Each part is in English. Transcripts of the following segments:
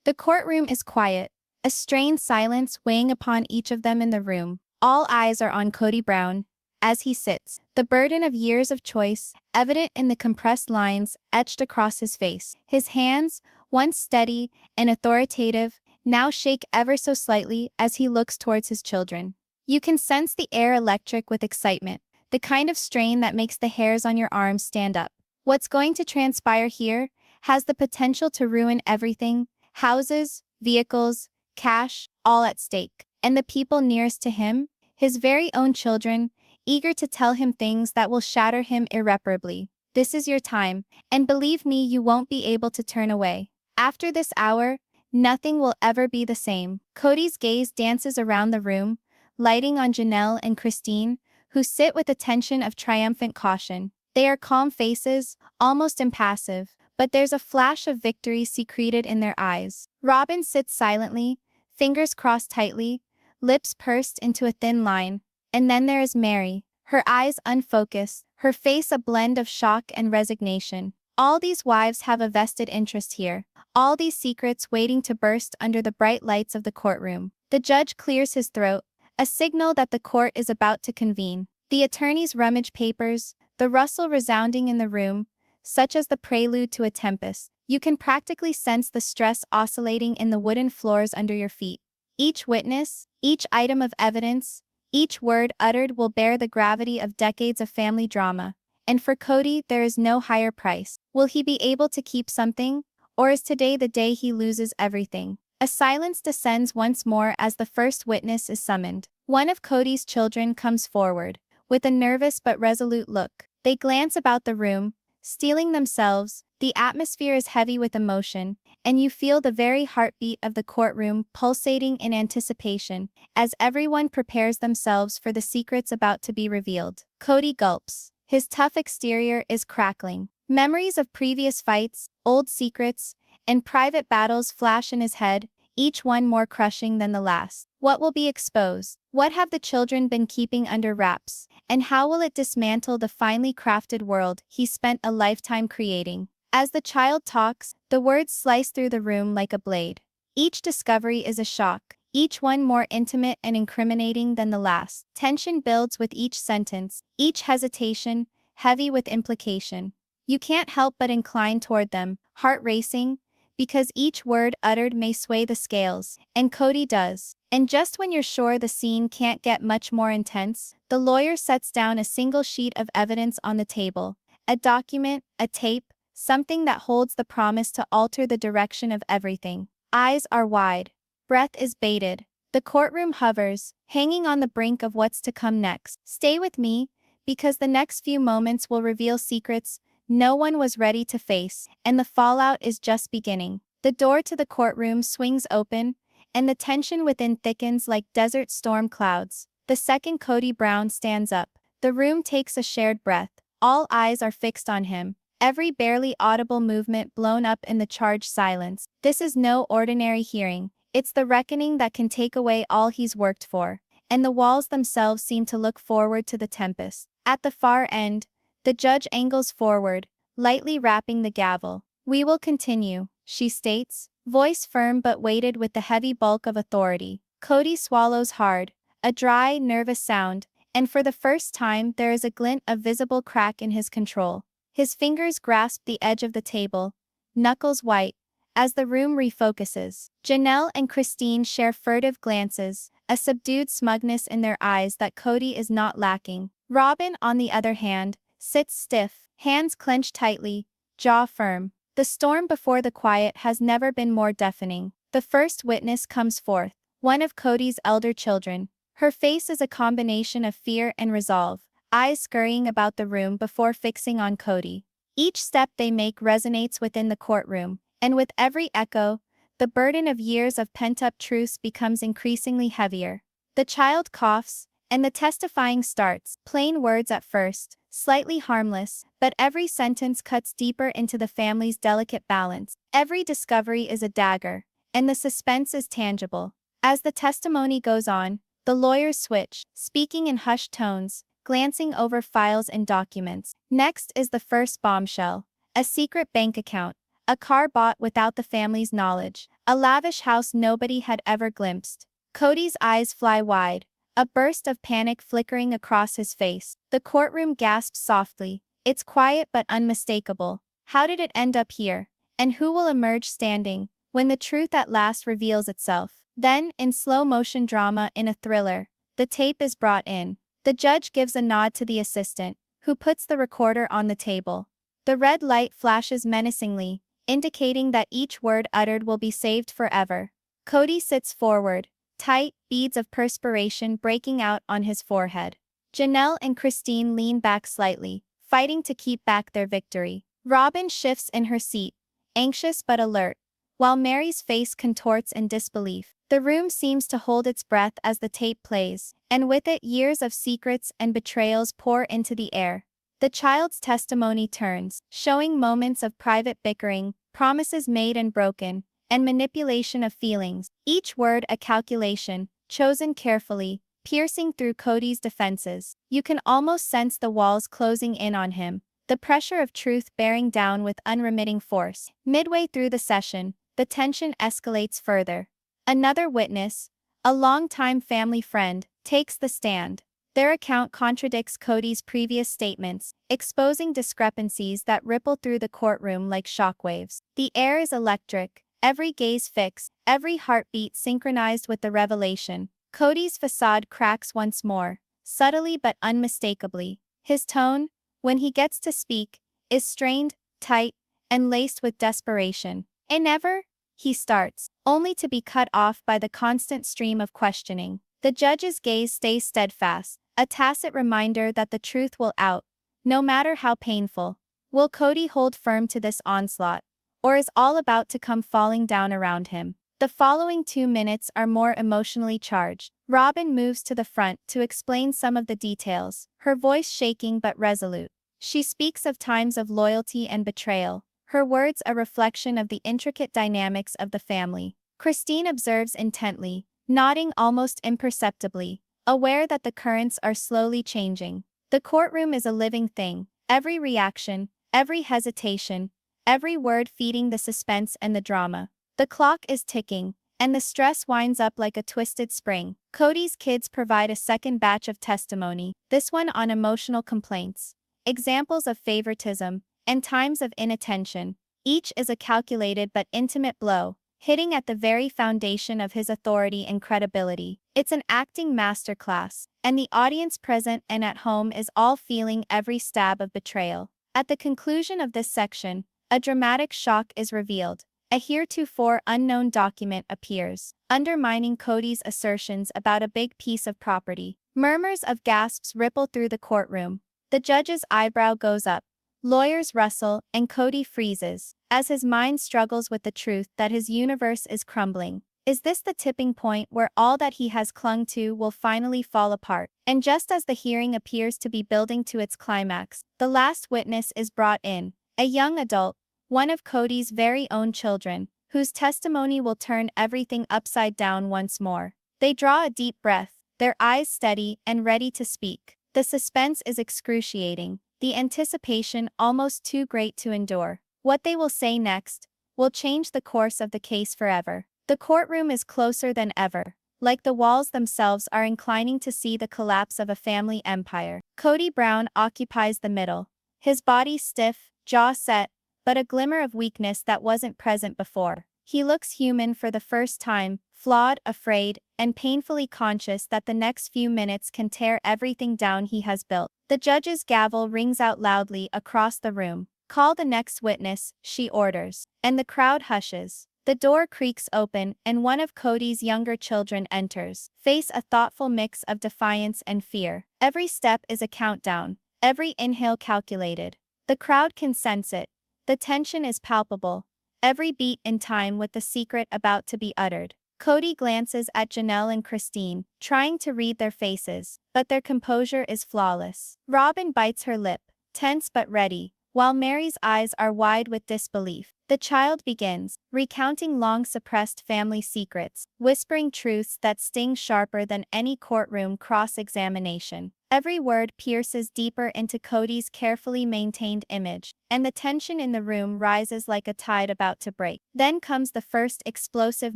The courtroom is quiet, a strained silence weighing upon each of them in the room. All eyes are on Kody Brown as he sits, the burden of years of choice evident in the compressed lines etched across his face. His hands, once steady and authoritative, now shake ever so slightly as he looks towards his children. You can sense the air electric with excitement, the kind of strain that makes the hairs on your arms stand up. What's going to transpire here has the potential to ruin everything: houses, vehicles, cash, all at stake. And the people nearest to him, his very own children, eager to tell him things that will shatter him irreparably. This is your time, and believe me, you won't be able to turn away. After this hour, nothing will ever be the same. Kody's gaze dances around the room, lighting on Janelle and Christine, who sit with a tension of triumphant caution. They are calm faces, almost impassive, but there's a flash of victory secreted in their eyes. Robyn sits silently, fingers crossed tightly, lips pursed into a thin line. And then there is Meri, her eyes unfocused, her face a blend of shock and resignation. All these wives have a vested interest here, all these secrets waiting to burst under the bright lights of the courtroom. The judge clears his throat, a signal that the court is about to convene. The attorneys rummage papers, the rustle resounding in the room, such as the prelude to a tempest. You can practically sense the stress oscillating in the wooden floors under your feet. Each witness, each item of evidence, each word uttered will bear the gravity of decades of family drama. And for Kody, there is no higher price. Will he be able to keep something? Or is today the day he loses everything? A silence descends once more as the first witness is summoned. One of Kody's children comes forward, with a nervous but resolute look. They glance about the room, steeling themselves. The atmosphere is heavy with emotion, and you feel the very heartbeat of the courtroom pulsating in anticipation as everyone prepares themselves for the secrets about to be revealed. Kody gulps. His tough exterior is crackling. Memories of previous fights, old secrets, and private battles flash in his head, each one more crushing than the last. What will be exposed? What have the children been keeping under wraps? And how will it dismantle the finely crafted world he spent a lifetime creating? As the child talks, the words slice through the room like a blade. Each discovery is a shock, each one more intimate and incriminating than the last. Tension builds with each sentence, each hesitation, heavy with implication. You can't help but incline toward them, heart racing, because each word uttered may sway the scales, and Kody does. And just when you're sure the scene can't get much more intense, the lawyer sets down a single sheet of evidence on the table. A document, a tape, something that holds the promise to alter the direction of everything. Eyes are wide. Breath is bated. The courtroom hovers, hanging on the brink of what's to come next. Stay with me, because the next few moments will reveal secrets no one was ready to face, and the fallout is just beginning. The door to the courtroom swings open, and the tension within thickens like desert storm clouds. The second Kody Brown stands up. The room takes a shared breath. All eyes are fixed on him, every barely audible movement blown up in the charged silence. This is no ordinary hearing. It's the reckoning that can take away all he's worked for, and the walls themselves seem to look forward to the tempest. At the far end, the judge angles forward, lightly rapping the gavel. "We will continue," she states, voice firm but weighted with the heavy bulk of authority. Kody swallows hard, a dry, nervous sound, and for the first time there is a glint of visible crack in his control. His fingers grasp the edge of the table, knuckles white, as the room refocuses. Janelle and Christine share furtive glances, a subdued smugness in their eyes that Kody is not lacking. Robyn, on the other hand, sits stiff, hands clenched tightly, jaw firm. The storm before the quiet has never been more deafening. The first witness comes forth, one of Kody's elder children. Her face is a combination of fear and resolve, eyes scurrying about the room before fixing on Kody. Each step they make resonates within the courtroom, and with every echo, the burden of years of pent-up truths becomes increasingly heavier. The child coughs, and the testifying starts, plain words at first, slightly harmless, but every sentence cuts deeper into the family's delicate balance. Every discovery is a dagger, and the suspense is tangible. As the testimony goes on, the lawyers switch, speaking in hushed tones, glancing over files and documents. Next is the first bombshell, a secret bank account, a car bought without the family's knowledge, a lavish house nobody had ever glimpsed. Kody's eyes fly wide, a burst of panic flickering across his face. The courtroom gasps softly. It's quiet but unmistakable. How did it end up here? And who will emerge standing when the truth at last reveals itself? Then, in slow motion drama in a thriller, the tape is brought in. The judge gives a nod to the assistant, who puts the recorder on the table. The red light flashes menacingly, indicating that each word uttered will be saved forever. Kody sits forward, tight, beads of perspiration breaking out on his forehead. Janelle and Christine lean back slightly, fighting to keep back their victory. Robyn shifts in her seat, anxious but alert, while Meri's face contorts in disbelief. The room seems to hold its breath as the tape plays, and with it years of secrets and betrayals pour into the air. The child's testimony turns, showing moments of private bickering, promises made and broken, and manipulation of feelings, each word a calculation, chosen carefully, piercing through Kody's defenses. You can almost sense the walls closing in on him, the pressure of truth bearing down with unremitting force. Midway through the session, the tension escalates further. Another witness, a longtime family friend, takes the stand. Their account contradicts Kody's previous statements, exposing discrepancies that ripple through the courtroom like shockwaves. The air is electric, every gaze fixed, every heartbeat synchronized with the revelation. Kody's facade cracks once more, subtly but unmistakably. His tone, when he gets to speak, is strained, tight, and laced with desperation. "And never?" he starts, only to be cut off by the constant stream of questioning. The judge's gaze stays steadfast, a tacit reminder that the truth will out, no matter how painful. Will Kody hold firm to this onslaught, or is all about to come falling down around him? The following 2 minutes are more emotionally charged. Robyn moves to the front to explain some of the details, her voice shaking but resolute. She speaks of times of loyalty and betrayal, her words a reflection of the intricate dynamics of the family. Christine observes intently, nodding almost imperceptibly, aware that the currents are slowly changing. The courtroom is a living thing, every reaction, every hesitation, every word feeding the suspense and the drama. The clock is ticking, and the stress winds up like a twisted spring. Kody's kids provide a second batch of testimony, this one on emotional complaints, examples of favoritism, and times of inattention. Each is a calculated but intimate blow, hitting at the very foundation of his authority and credibility. It's an acting masterclass, and the audience present and at home is all feeling every stab of betrayal. At the conclusion of this section, a dramatic shock is revealed. A heretofore unknown document appears, undermining Kody's assertions about a big piece of property. Murmurs of gasps ripple through the courtroom. The judge's eyebrow goes up. Lawyers rustle, and Kody freezes, as his mind struggles with the truth that his universe is crumbling. Is this the tipping point where all that he has clung to will finally fall apart? And just as the hearing appears to be building to its climax, the last witness is brought in, a young adult, one of Kody's very own children, whose testimony will turn everything upside down once more. They draw a deep breath, their eyes steady and ready to speak. The suspense is excruciating, the anticipation almost too great to endure. What they will say next will change the course of the case forever. The courtroom is closer than ever, like the walls themselves are inclining to see the collapse of a family empire. Kody Brown occupies the middle, his body stiff, jaw set, but a glimmer of weakness that wasn't present before. He looks human for the first time, flawed, afraid, and painfully conscious that the next few minutes can tear everything down he has built. The judge's gavel rings out loudly across the room. "Call the next witness," she orders, and the crowd hushes. The door creaks open and one of Kody's younger children enters, face a thoughtful mix of defiance and fear. Every step is a countdown, every inhale calculated. The crowd can sense it. The tension is palpable, every beat in time with the secret about to be uttered. Kody glances at Janelle and Christine, trying to read their faces, but their composure is flawless. Robyn bites her lip, tense but ready, while Meri's eyes are wide with disbelief. The child begins, recounting long-suppressed family secrets, whispering truths that sting sharper than any courtroom cross-examination. Every word pierces deeper into Kody's carefully maintained image, and the tension in the room rises like a tide about to break. Then comes the first explosive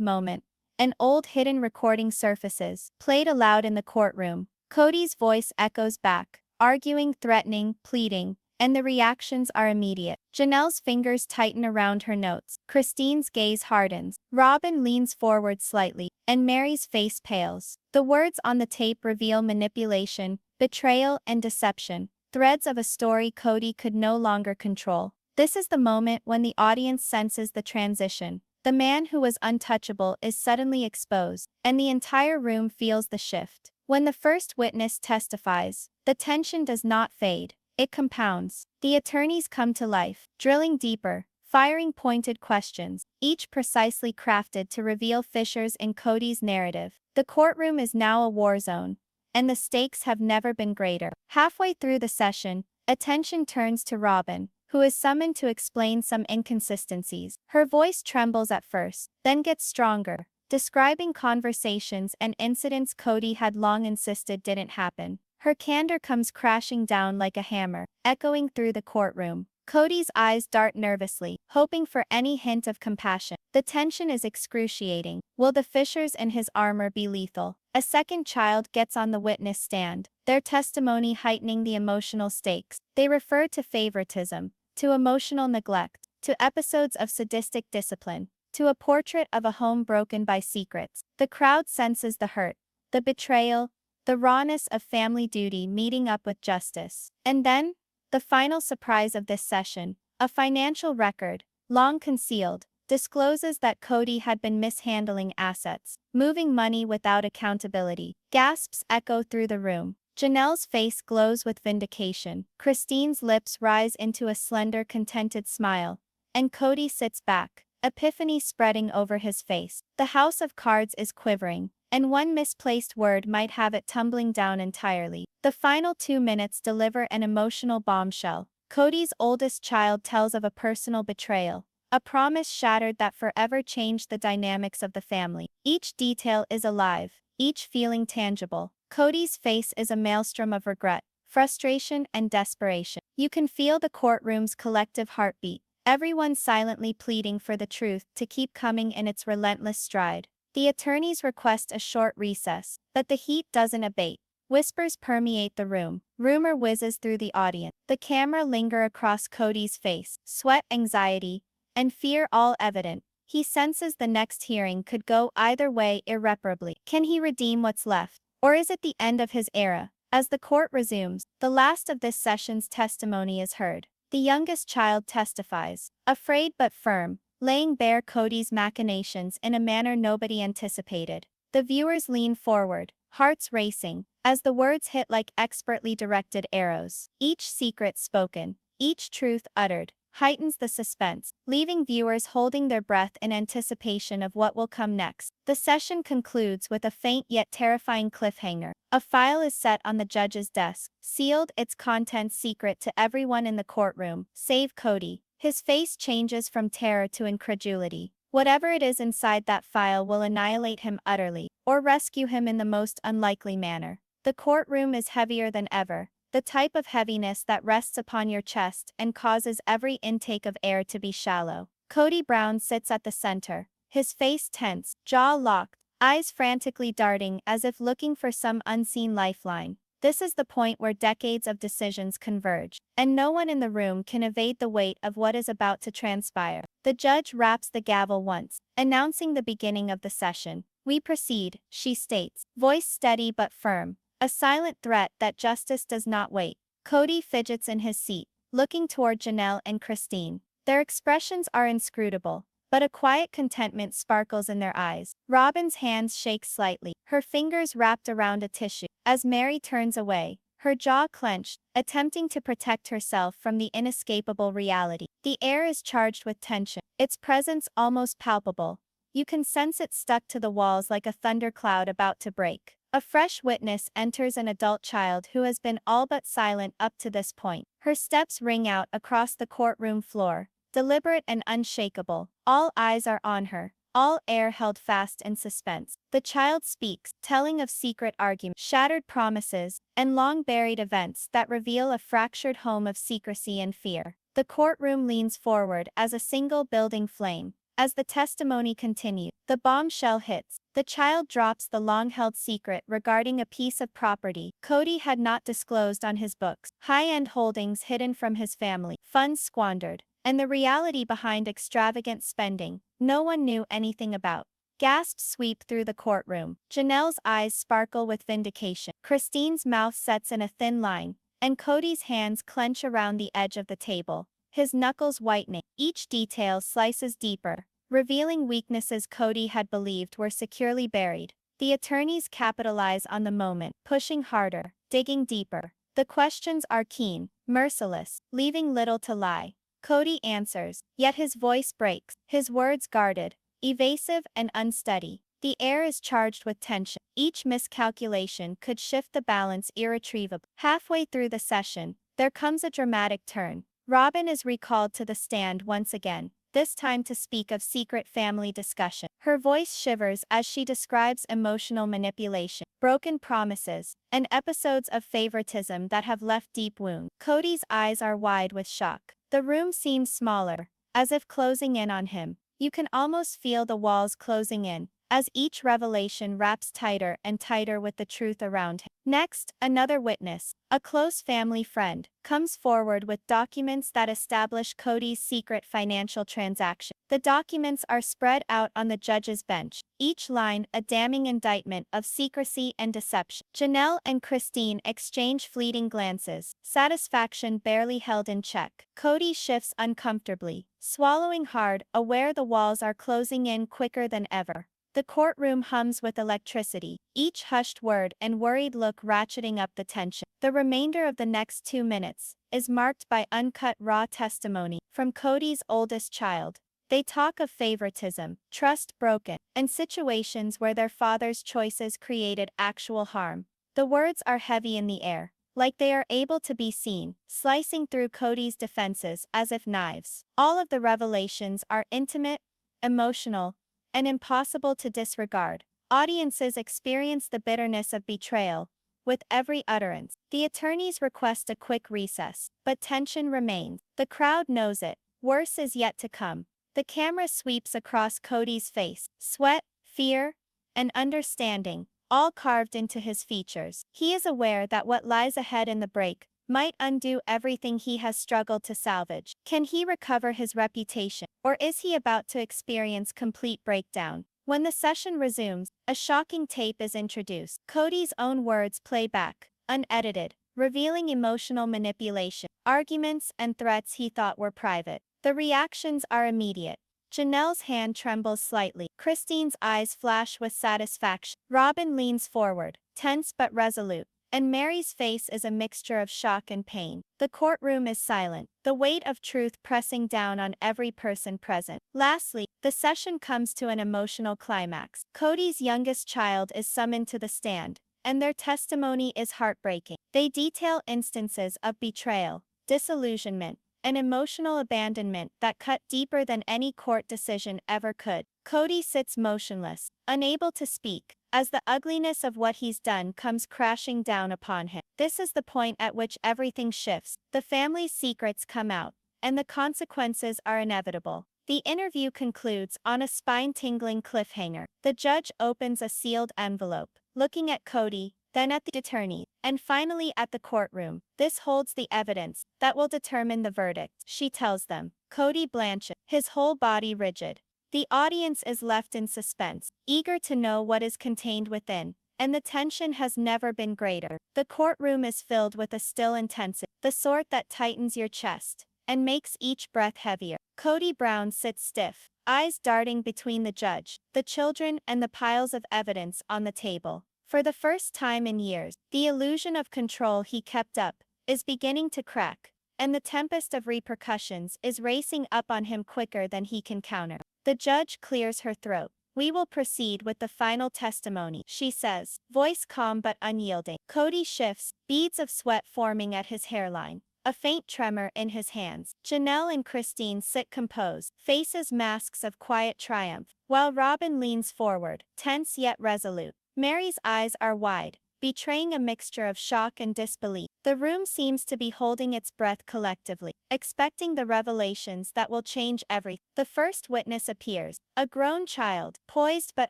moment. An old hidden recording surfaces, played aloud in the courtroom. Kody's voice echoes back, arguing, threatening, pleading, and the reactions are immediate. Janelle's fingers tighten around her notes. Christine's gaze hardens. Robyn leans forward slightly, and Meri's face pales. The words on the tape reveal manipulation, betrayal, and deception, threads of a story Kody could no longer control. This is the moment when the audience senses the transition. The man who was untouchable is suddenly exposed, and the entire room feels the shift. When the first witness testifies, the tension does not fade. It compounds. The attorneys come to life, drilling deeper, firing pointed questions, each precisely crafted to reveal fissures in Kody's narrative. The courtroom is now a war zone, and the stakes have never been greater. Halfway through the session, attention turns to Robyn, who is summoned to explain some inconsistencies. Her voice trembles at first, then gets stronger, describing conversations and incidents Kody had long insisted didn't happen. Her candor comes crashing down like a hammer, echoing through the courtroom. Kody's eyes dart nervously, hoping for any hint of compassion. The tension is excruciating. Will the fissures in his armor be lethal? A second child gets on the witness stand, their testimony heightening the emotional stakes. They refer to favoritism, to emotional neglect, to episodes of sadistic discipline, to a portrait of a home broken by secrets. The crowd senses the hurt, the betrayal, the rawness of family duty meeting up with justice. And then, the final surprise of this session, a financial record, long concealed, discloses that Kody had been mishandling assets, moving money without accountability. Gasps echo through the room. Janelle's face glows with vindication. Christine's lips rise into a slender, contented smile, and Kody sits back, epiphany spreading over his face. The house of cards is quivering, and one misplaced word might have it tumbling down entirely. The final 2 minutes deliver an emotional bombshell. Kody's oldest child tells of a personal betrayal, a promise shattered that forever changed the dynamics of the family. Each detail is alive, each feeling tangible. Kody's face is a maelstrom of regret, frustration, and desperation. You can feel the courtroom's collective heartbeat, everyone silently pleading for the truth to keep coming in its relentless stride. The attorneys request a short recess, but the heat doesn't abate. Whispers permeate the room. Rumor whizzes through the audience. The camera linger across Kody's face, sweat, anxiety, and fear all evident. He senses the next hearing could go either way irreparably. Can he redeem what's left? Or is it the end of his era? As the court resumes, the last of this session's testimony is heard. The youngest child testifies, afraid but firm, laying bare Kody's machinations in a manner nobody anticipated. The viewers lean forward, hearts racing, as the words hit like expertly directed arrows. Each secret spoken, each truth uttered, heightens the suspense, leaving viewers holding their breath in anticipation of what will come next. The session concludes with a faint yet terrifying cliffhanger. A file is set on the judge's desk, sealed, its contents secret to everyone in the courtroom, save Kody. His face changes from terror to incredulity. Whatever it is inside that file will annihilate him utterly, or rescue him in the most unlikely manner. The courtroom is heavier than ever, the type of heaviness that rests upon your chest and causes every intake of air to be shallow. Kody Brown sits at the center, his face tense, jaw locked, eyes frantically darting as if looking for some unseen lifeline. This is the point where decades of decisions converge, and no one in the room can evade the weight of what is about to transpire. The judge raps the gavel once, announcing the beginning of the session. "We proceed," she states, voice steady but firm, a silent threat that justice does not wait. Kody fidgets in his seat, looking toward Janelle and Christine. Their expressions are inscrutable, but a quiet contentment sparkles in their eyes. Robyn's hands shake slightly, her fingers wrapped around a tissue. As Meri turns away, her jaw clenched, attempting to protect herself from the inescapable reality. The air is charged with tension, its presence almost palpable. You can sense it stuck to the walls like a thundercloud about to break. A fresh witness enters, an adult child who has been all but silent up to this point. Her steps ring out across the courtroom floor, deliberate and unshakable. All eyes are on her. All air held fast in suspense. The child speaks, telling of secret arguments, shattered promises, and long-buried events that reveal a fractured home of secrecy and fear. The courtroom leans forward as a single building flame. As the testimony continues, the bombshell hits. The child drops the long-held secret regarding a piece of property Kody had not disclosed on his books, high-end holdings hidden from his family, funds squandered, and the reality behind extravagant spending no one knew anything about. Gasps sweep through the courtroom. Janelle's eyes sparkle with vindication. Christine's mouth sets in a thin line, and Kody's hands clench around the edge of the table, his knuckles whitening. Each detail slices deeper, revealing weaknesses Kody had believed were securely buried. The attorneys capitalize on the moment, pushing harder, digging deeper. The questions are keen, merciless, leaving little to lie. Kody answers, yet his voice breaks, his words guarded, evasive and unsteady. The air is charged with tension. Each miscalculation could shift the balance irretrievably. Halfway through the session, there comes a dramatic turn. Robyn is recalled to the stand once again, this time to speak of secret family discussion. Her voice shivers as she describes emotional manipulation, broken promises, and episodes of favoritism that have left deep wounds. Kody's eyes are wide with shock. The room seems smaller, as if closing in on him. You can almost feel the walls closing in, as each revelation wraps tighter and tighter with the truth around him. Next, another witness, a close family friend, comes forward with documents that establish Kody's secret financial transaction. The documents are spread out on the judge's bench, each line a damning indictment of secrecy and deception. Janelle and Christine exchange fleeting glances, satisfaction barely held in check. Kody shifts uncomfortably, swallowing hard, aware the walls are closing in quicker than ever. The courtroom hums with electricity, each hushed word and worried look ratcheting up the tension. The remainder of the next 2 minutes is marked by uncut raw testimony from Kody's oldest child. They talk of favoritism, trust broken, and situations where their father's choices created actual harm. The words are heavy in the air, like they are able to be seen, slicing through Kody's defenses as if knives. All of the revelations are intimate, emotional, and impossible to disregard. Audiences experience the bitterness of betrayal with every utterance. The attorneys request a quick recess, but tension remains. The crowd knows it. Worse is yet to come. The camera sweeps across Kody's face, sweat, fear, and understanding, all carved into his features. He is aware that what lies ahead in the break might undo everything he has struggled to salvage. Can he recover his reputation, or is he about to experience complete breakdown? When the session resumes, a shocking tape is introduced. Kody's own words play back, unedited, revealing emotional manipulation, arguments and threats he thought were private. The reactions are immediate. Janelle's hand trembles slightly. Christine's eyes flash with satisfaction. Robyn leans forward, tense but resolute, and Meri's face is a mixture of shock and pain. The courtroom is silent, the weight of truth pressing down on every person present. Lastly, the session comes to an emotional climax. Kody's youngest child is summoned to the stand, and their testimony is heartbreaking. They detail instances of betrayal, disillusionment, and emotional abandonment that cut deeper than any court decision ever could. Kody sits motionless, unable to speak, as the ugliness of what he's done comes crashing down upon him. This is the point at which everything shifts. The family's secrets come out, and the consequences are inevitable. The interview concludes on a spine-tingling cliffhanger. The judge opens a sealed envelope, looking at Kody, then at the attorney, and finally at the courtroom. This holds the evidence that will determine the verdict, she tells them. Kody blanches, his whole body rigid. The audience is left in suspense, eager to know what is contained within, and the tension has never been greater. The courtroom is filled with a still intensity, the sort that tightens your chest and makes each breath heavier. Kody Brown sits stiff, eyes darting between the judge, the children, and the piles of evidence on the table. For the first time in years, the illusion of control he kept up is beginning to crack, and the tempest of repercussions is racing up on him quicker than he can counter. The judge clears her throat. "We will proceed with the final testimony," she says, voice calm but unyielding. Kody shifts, beads of sweat forming at his hairline. a faint tremor in his hands. Janelle and Christine sit composed, faces masks of quiet triumph, while Robyn leans forward, tense yet resolute. Meri's eyes are wide, betraying a mixture of shock and disbelief. The room seems to be holding its breath collectively, expecting the revelations that will change everything. The first witness appears, a grown child, poised but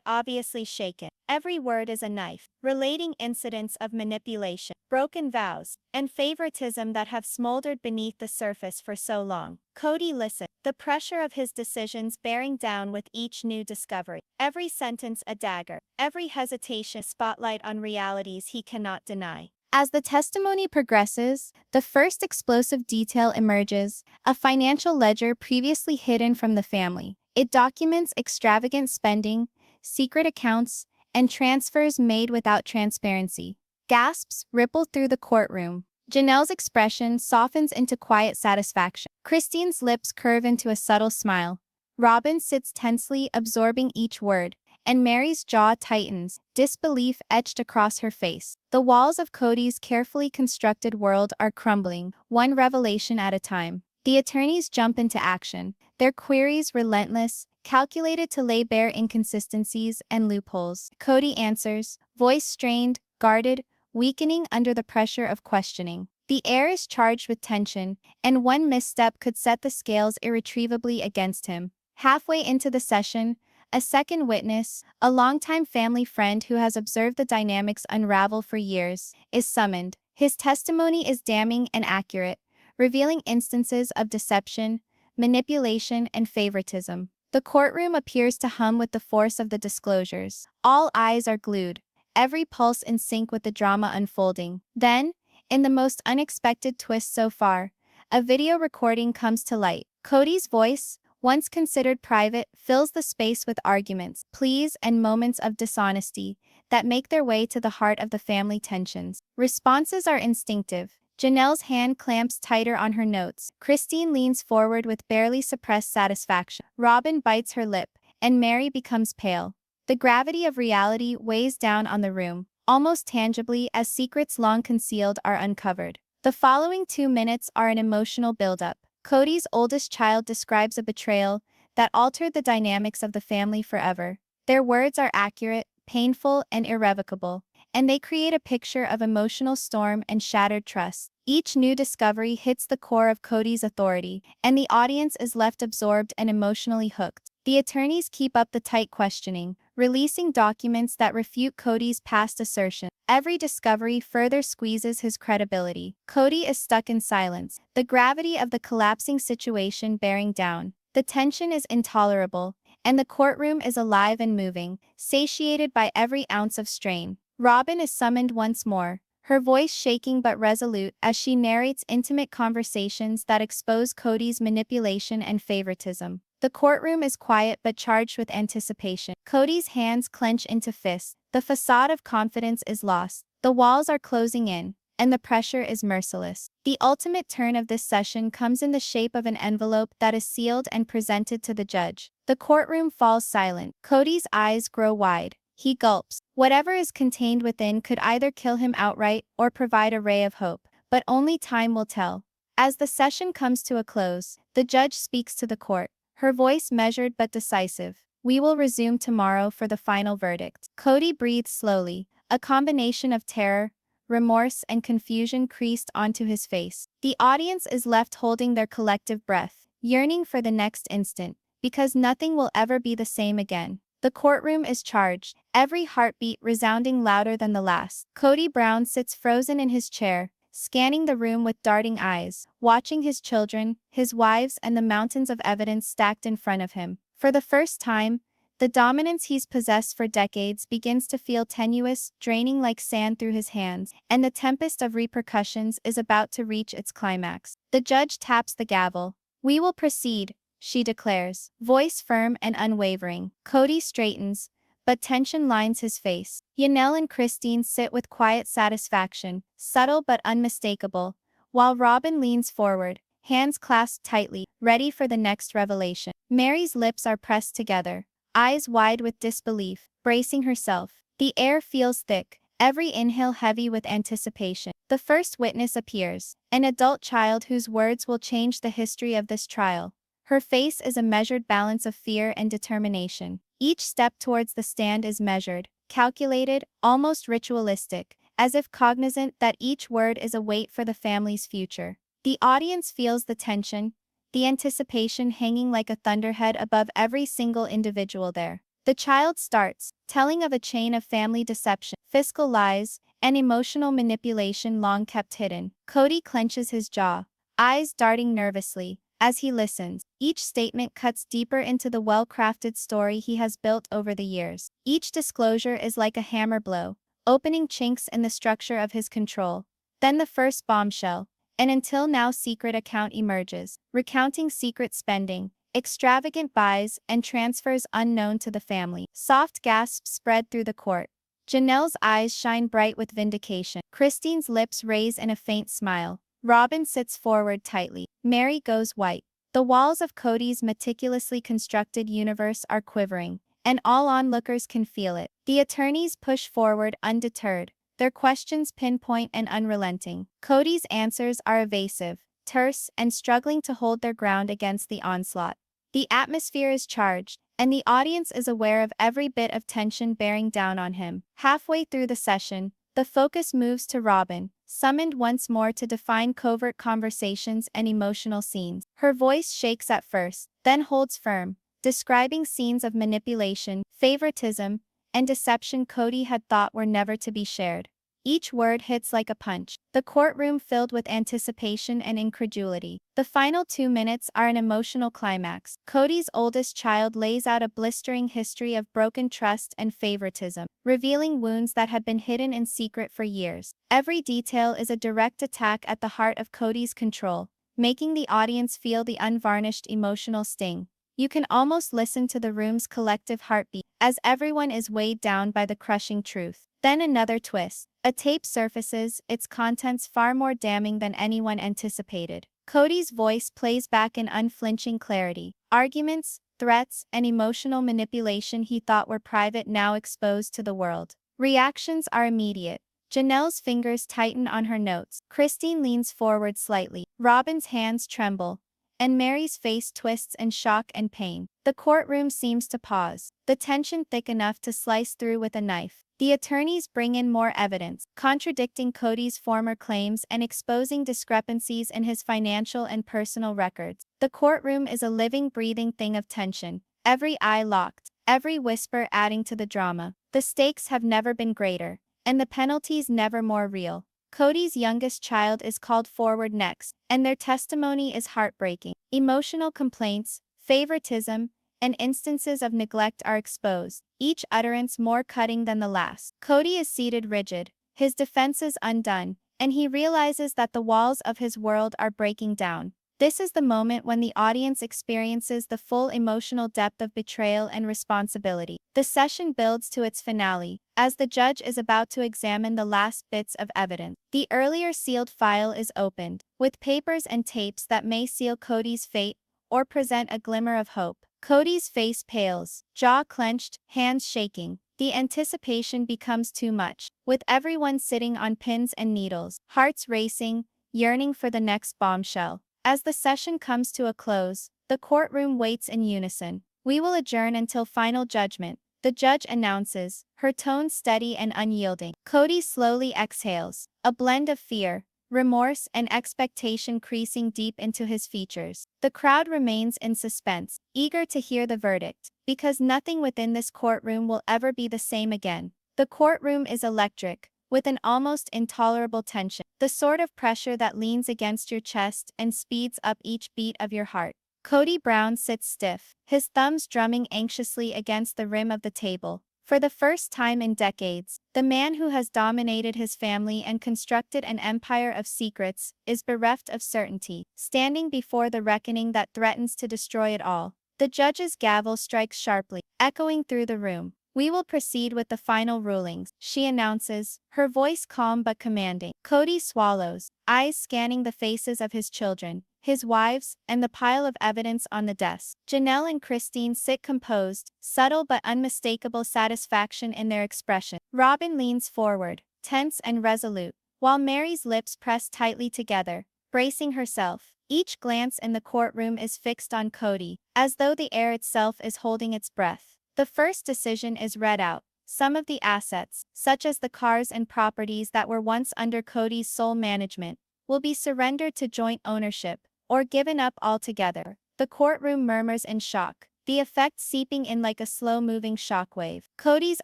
obviously shaken. Every word is a knife, relating incidents of manipulation, broken vows, and favoritism that have smoldered beneath the surface for so long. Kody listened, the pressure of his decisions bearing down with each new discovery. Every sentence a dagger, every hesitation a spotlight on realities he cannot deny. As the testimony progresses, the first explosive detail emerges, a financial ledger previously hidden from the family. It documents extravagant spending, secret accounts, and transfers made without transparency. Gasps ripple through the courtroom. Janelle's expression softens into quiet satisfaction. Christine's lips curve into a subtle smile. Robyn sits tensely, absorbing each word, and Meri's jaw tightens, disbelief etched across her face. The walls of Kody's carefully constructed world are crumbling, one revelation at a time. The attorneys jump into action, their queries relentless, calculated to lay bare inconsistencies and loopholes. Kody answers, voice strained, guarded, weakening under the pressure of questioning. The air is charged with tension, and one misstep could set the scales irretrievably against him. Halfway into the session, a second witness, a longtime family friend who has observed the dynamics unravel for years, is summoned. His testimony is damning and accurate, revealing instances of deception, manipulation, and favoritism. The courtroom appears to hum with the force of the disclosures. All eyes are glued, every pulse in sync with the drama unfolding. Then, in the most unexpected twist so far, a video recording comes to light. Kody's voice, once considered private, fills the space with arguments, pleas, and moments of dishonesty that make their way to the heart of the family tensions. Responses are instinctive. Janelle's hand clamps tighter on her notes. Christine leans forward with barely suppressed satisfaction. Robyn bites her lip, and Meri becomes pale. The gravity of reality weighs down on the room, almost tangibly as secrets long concealed are uncovered. The following 2 minutes are an emotional buildup. Kody's oldest child describes a betrayal that altered the dynamics of the family forever. Their words are accurate, painful, and irrevocable, and they create a picture of emotional storm and shattered trust. Each new discovery hits the core of Kody's authority, and the audience is left absorbed and emotionally hooked. The attorneys keep up the tight questioning, releasing documents that refute Kody's past assertions. Every discovery further squeezes his credibility. Kody is stuck in silence, the gravity of the collapsing situation bearing down. The tension is intolerable, and the courtroom is alive and moving, satiated by every ounce of strain. Robyn is summoned once more, her voice shaking but resolute as she narrates intimate conversations that expose Kody's manipulation and favoritism. The courtroom is quiet but charged with anticipation. Kody's hands clench into fists. The facade of confidence is lost. The walls are closing in, and the pressure is merciless. The ultimate turn of this session comes in the shape of an envelope that is sealed and presented to the judge. The courtroom falls silent. Kody's eyes grow wide. He gulps. Whatever is contained within could either kill him outright or provide a ray of hope, but only time will tell. As the session comes to a close, the judge speaks to the court, her voice measured but decisive. We will resume tomorrow for the final verdict. Kody breathes slowly, a combination of terror, remorse, and confusion creased onto his face. The audience is left holding their collective breath, yearning for the next instant, because nothing will ever be the same again. The courtroom is charged, every heartbeat resounding louder than the last. Kody Brown sits frozen in his chair, scanning the room with darting eyes, watching his children, his wives, and the mountains of evidence stacked in front of him. For the first time, the dominance he's possessed for decades begins to feel tenuous, draining like sand through his hands, and the tempest of repercussions is about to reach its climax. The judge taps the gavel. We will proceed, she declares, voice firm and unwavering. Kody straightens, but tension lines his face. Janelle and Christine sit with quiet satisfaction, subtle but unmistakable, while Robyn leans forward, hands clasped tightly, ready for the next revelation. Meri's lips are pressed together, eyes wide with disbelief, bracing herself. The air feels thick, every inhale heavy with anticipation. The first witness appears, an adult child whose words will change the history of this trial. Her face is a measured balance of fear and determination. Each step towards the stand is measured, calculated, almost ritualistic, as if cognizant that each word is a weight for the family's future. The audience feels the tension, the anticipation hanging like a thunderhead above every single individual there. The child starts, telling of a chain of family deception, fiscal lies, and emotional manipulation long kept hidden. Kody clenches his jaw, eyes darting nervously. As he listens, each statement cuts deeper into the well-crafted story he has built over the years. Each disclosure is like a hammer blow, opening chinks in the structure of his control. Then the first bombshell, an until now secret account emerges, recounting secret spending, extravagant buys, and transfers unknown to the family. Soft gasps spread through the court. Janelle's eyes shine bright with vindication. Christine's lips raise in a faint smile. Robyn sits forward tightly. Meri goes white. The walls of Kody's meticulously constructed universe are quivering, and all onlookers can feel it. The attorneys push forward undeterred, their questions pinpoint and unrelenting. Kody's answers are evasive, terse, and struggling to hold their ground against the onslaught. The atmosphere is charged, and the audience is aware of every bit of tension bearing down on him. Halfway through the session, the focus moves to Robyn, summoned once more to define covert conversations and emotional scenes. Her voice shakes at first, then holds firm, describing scenes of manipulation, favoritism, and deception Kody had thought were never to be shared. Each word hits like a punch, the courtroom filled with anticipation and incredulity. The final 2 minutes are an emotional climax. Kody's oldest child lays out a blistering history of broken trust and favoritism, revealing wounds that had been hidden in secret for years. Every detail is a direct attack at the heart of Kody's control, making the audience feel the unvarnished emotional sting. You can almost listen to the room's collective heartbeat, as everyone is weighed down by the crushing truth. Then another twist. A tape surfaces, its contents far more damning than anyone anticipated. Kody's voice plays back in unflinching clarity. Arguments, threats, and emotional manipulation he thought were private now exposed to the world. Reactions are immediate. Janelle's fingers tighten on her notes. Christine leans forward slightly. Robyn's hands tremble, and Meri's face twists in shock and pain. The courtroom seems to pause, the tension thick enough to slice through with a knife. The attorneys bring in more evidence, contradicting Kody's former claims and exposing discrepancies in his financial and personal records. The courtroom is a living, breathing thing of tension, every eye locked, every whisper adding to the drama. The stakes have never been greater, and the penalties never more real. Kody's youngest child is called forward next, and their testimony is heartbreaking. Emotional complaints, favoritism, and instances of neglect are exposed, each utterance more cutting than the last. Kody is seated rigid, his defenses undone, and he realizes that the walls of his world are breaking down. This is the moment when the audience experiences the full emotional depth of betrayal and responsibility. The session builds to its finale, as the judge is about to examine the last bits of evidence. The earlier sealed file is opened, with papers and tapes that may seal Kody's fate or present a glimmer of hope. Kody's face pales, jaw clenched, hands shaking. The anticipation becomes too much, with everyone sitting on pins and needles, hearts racing, yearning for the next bombshell. As the session comes to a close, the courtroom waits in unison. We will adjourn until final judgment, the judge announces, her tone steady and unyielding. Kody slowly exhales, a blend of fear, remorse, and expectation creasing deep into his features. The crowd remains in suspense, eager to hear the verdict, because nothing within this courtroom will ever be the same again. The courtroom is electric, with an almost intolerable tension, the sort of pressure that leans against your chest and speeds up each beat of your heart. Kody Brown sits stiff, his thumbs drumming anxiously against the rim of the table. For the first time in decades, the man who has dominated his family and constructed an empire of secrets is bereft of certainty, standing before the reckoning that threatens to destroy it all. The judge's gavel strikes sharply, echoing through the room. We will proceed with the final rulings, she announces, her voice calm but commanding. Kody swallows, eyes scanning the faces of his children, his wives, and the pile of evidence on the desk. Janelle and Christine sit composed, subtle but unmistakable satisfaction in their expression. Robyn leans forward, tense and resolute, while Meri's lips press tightly together, bracing herself. Each glance in the courtroom is fixed on Kody, as though the air itself is holding its breath. The first decision is read out. Some of the assets, such as the cars and properties that were once under Kody's sole management, will be surrendered to joint ownership, or given up altogether. The courtroom murmurs in shock, the effect seeping in like a slow-moving shockwave. Kody's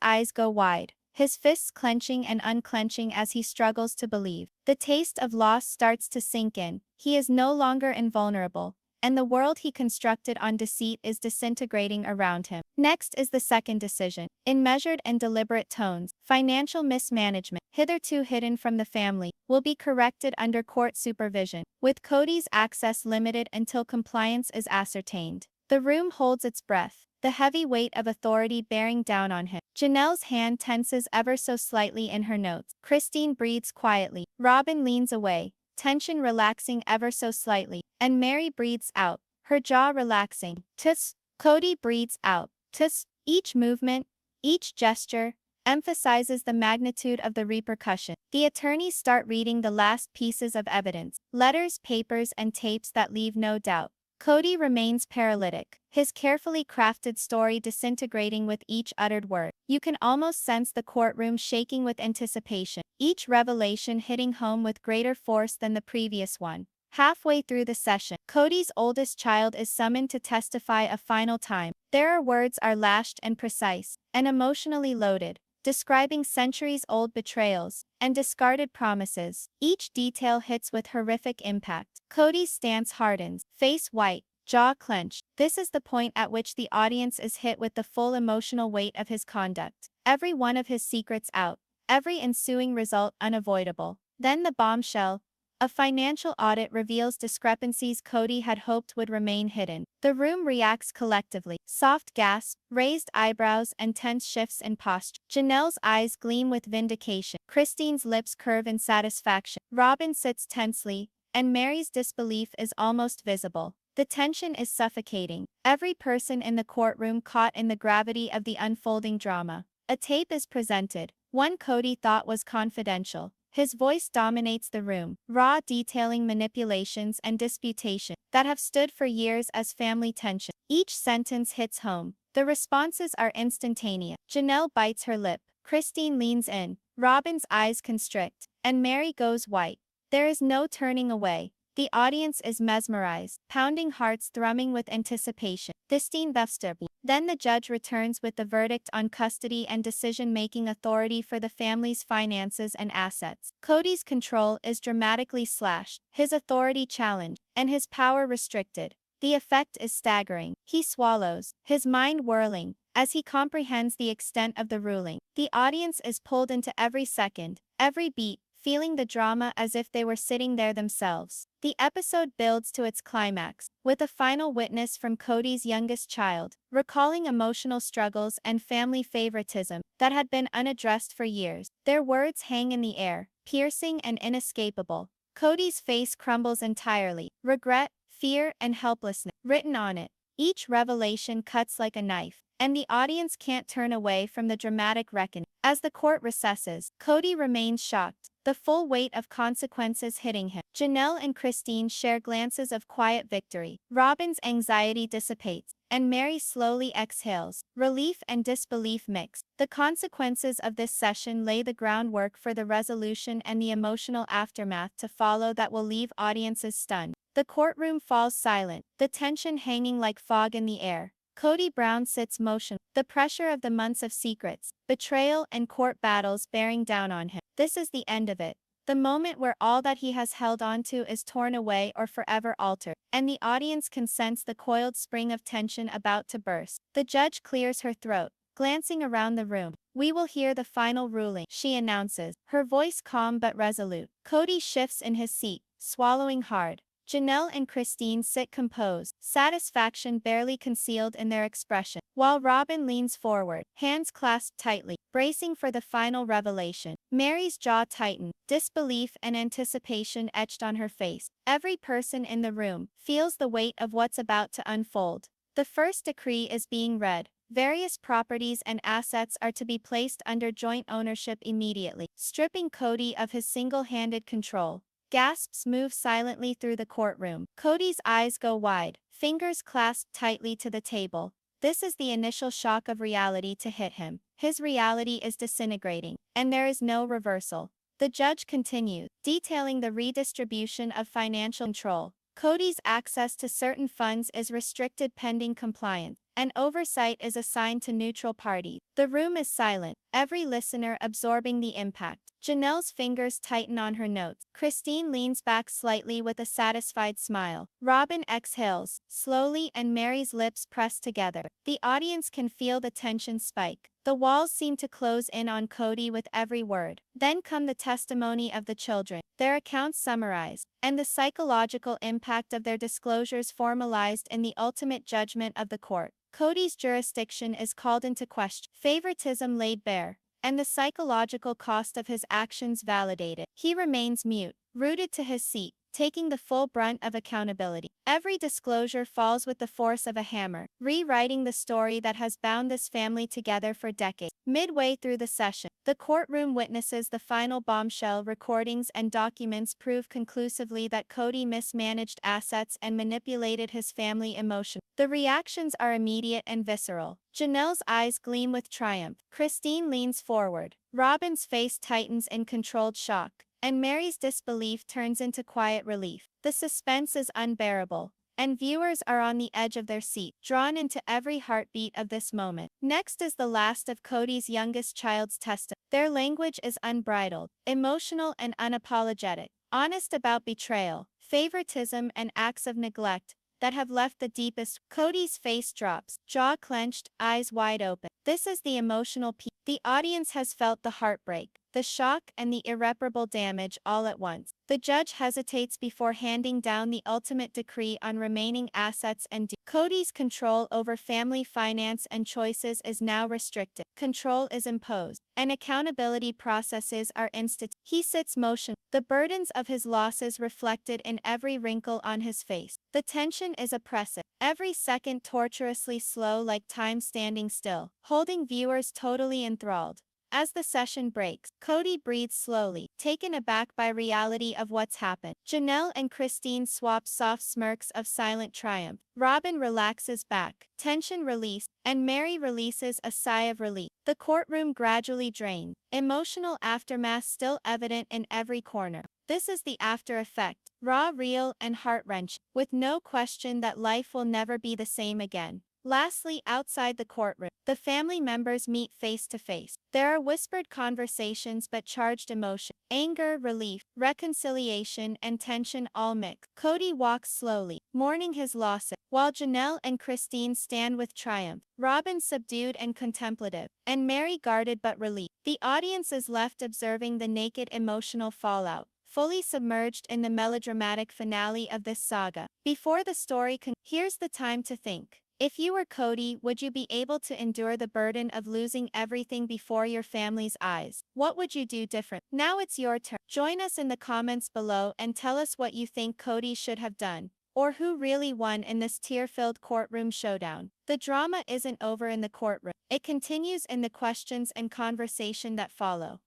eyes go wide, his fists clenching and unclenching as he struggles to believe. The taste of loss starts to sink in. He is no longer invulnerable, and the world he constructed on deceit is disintegrating around him. Next is the second decision. In measured and deliberate tones, financial mismanagement, hitherto hidden from the family, will be corrected under court supervision, with Kody's access limited until compliance is ascertained. The room holds its breath, the heavy weight of authority bearing down on him. Janelle's hand tenses ever so slightly in her notes. Christine breathes quietly. Robyn leans away, tension relaxing ever so slightly, and Meri breathes out, her jaw relaxing. Tss. Kody breathes out. Tss. Each movement, each gesture, emphasizes the magnitude of the repercussion. The attorneys start reading the last pieces of evidence, letters, papers, and tapes that leave no doubt. Kody remains paralytic, his carefully crafted story disintegrating with each uttered word. You can almost sense the courtroom shaking with anticipation, each revelation hitting home with greater force than the previous one. Halfway through the session, Kody's oldest child is summoned to testify a final time. Their words are lashed and precise, and emotionally loaded, describing centuries-old betrayals and discarded promises. Each detail hits with horrific impact. Kody's stance hardens, face white, jaw clenched. This is the point at which the audience is hit with the full emotional weight of his conduct. Every one of his secrets out, every ensuing result unavoidable. Then the bombshell. A financial audit reveals discrepancies Kody had hoped would remain hidden. The room reacts collectively. Soft gasps, raised eyebrows, and tense shifts in posture. Janelle's eyes gleam with vindication. Christine's lips curve in satisfaction. Robyn sits tensely, and Meri's disbelief is almost visible. The tension is suffocating. Every person in the courtroom caught in the gravity of the unfolding drama. A tape is presented, one Kody thought was confidential. His voice dominates the room, raw, detailing manipulations and disputation that have stood for years as family tension. Each sentence hits home. The responses are instantaneous. Janelle bites her lip. Christine leans in. Robyn's eyes constrict, and Meri goes white. There is no turning away. The audience is mesmerized, pounding hearts thrumming with anticipation. Then the judge returns with the verdict on custody and decision-making authority for the family's finances and assets. Kody's control is dramatically slashed, his authority challenged, and his power restricted. The effect is staggering. He swallows, his mind whirling, as he comprehends the extent of the ruling. The audience is pulled into every second, every beat, feeling the drama as if they were sitting there themselves. The episode builds to its climax, with a final witness from Kody's youngest child, recalling emotional struggles and family favoritism that had been unaddressed for years. Their words hang in the air, piercing and inescapable. Kody's face crumbles entirely, regret, fear, and helplessness written on it. Each revelation cuts like a knife, and the audience can't turn away from the dramatic reckoning. As the court recesses, Kody remains shocked, the full weight of consequences hitting him. Janelle and Christine share glances of quiet victory. Robyn's anxiety dissipates, and Meri slowly exhales, relief and disbelief mix. The consequences of this session lay the groundwork for the resolution and the emotional aftermath to follow that will leave audiences stunned. The courtroom falls silent, the tension hanging like fog in the air. Kody Brown sits motionless, the pressure of the months of secrets, betrayal, and court battles bearing down on him. This is the end of it. The moment where all that he has held on to is torn away or forever altered, and the audience can sense the coiled spring of tension about to burst. The judge clears her throat, glancing around the room. "We will hear the final ruling," she announces, her voice calm but resolute. Kody shifts in his seat, swallowing hard. Janelle and Christine sit composed, satisfaction barely concealed in their expression, while Robyn leans forward, hands clasped tightly, bracing for the final revelation. Meri's jaw tightened, disbelief and anticipation etched on her face. Every person in the room feels the weight of what's about to unfold. The first decree is being read, Various properties and assets are to be placed under joint ownership immediately, stripping Kody of his single-handed control. Gasps move silently through the courtroom. Kody's eyes go wide, fingers clasped tightly to the table. This is the initial shock of reality to hit him. His reality is disintegrating, and there is no reversal. The judge continued, detailing the redistribution of financial control. Kody's access to certain funds is restricted pending compliance, and oversight is assigned to neutral parties. The room is silent, every listener absorbing the impact. Janelle's fingers tighten on her notes. Christine leans back slightly with a satisfied smile. Robyn exhales, slowly, and Meri's lips press together. The audience can feel the tension spike. The walls seem to close in on Kody with every word. Then come the testimony of the children, their accounts summarized, and the psychological impact of their disclosures formalized in the ultimate judgment of the court. Kody's jurisdiction is called into question, favoritism laid bare, and the psychological cost of his actions validated. He remains mute, rooted to his seat, taking the full brunt of accountability. Every disclosure falls with the force of a hammer, rewriting the story that has bound this family together for decades. Midway through the session, the courtroom witnesses the final bombshell. Recordings and documents prove conclusively that Kody mismanaged assets and manipulated his family emotions. The reactions are immediate and visceral. Janelle's eyes gleam with triumph. Christine leans forward. Robyn's face tightens in controlled shock, and Meri's disbelief turns into quiet relief. The suspense is unbearable, and viewers are on the edge of their seat, drawn into every heartbeat of this moment. Next is the last of Kody's youngest child's testimony. Their language is unbridled, emotional and unapologetic, honest about betrayal, favoritism, and acts of neglect that have left the deepest. Kody's face drops, jaw clenched, eyes wide open. This is the emotional peak. The audience has felt the heartbreak, the shock, and the irreparable damage all at once. The judge hesitates before handing down the ultimate decree on remaining assets and dues. Kody's control over family finance and choices is now restricted. Control is imposed, and accountability processes are instituted. He sits motionless, the burdens of his losses reflected in every wrinkle on his face. The tension is oppressive, every second torturously slow, like time standing still, holding viewers totally enthralled. As the session breaks, Kody breathes slowly, taken aback by reality of what's happened. Janelle and Christine swap soft smirks of silent triumph. Robyn relaxes back, tension released, and Meri releases a sigh of relief. The courtroom gradually drains, emotional aftermath still evident in every corner. This is the after effect, raw, real, and heart-wrenching, with no question that life will never be the same again. Lastly, outside the courtroom, the family members meet face to face. There are whispered conversations but charged emotion, anger, relief, reconciliation, and tension all mixed. Kody walks slowly, mourning his losses, while Janelle and Christine stand with triumph. Robyn subdued and contemplative, and Meri guarded but relieved. The audience is left observing the naked emotional fallout, fully submerged in the melodramatic finale of this saga. Before the story concludes, here's the time to think. If you were Kody, would you be able to endure the burden of losing everything before your family's eyes? What would you do different? Now it's your turn. Join us in the comments below and tell us what you think Kody should have done, or who really won in this tear-filled courtroom showdown. The drama isn't over in the courtroom. It continues in the questions and conversation that follow.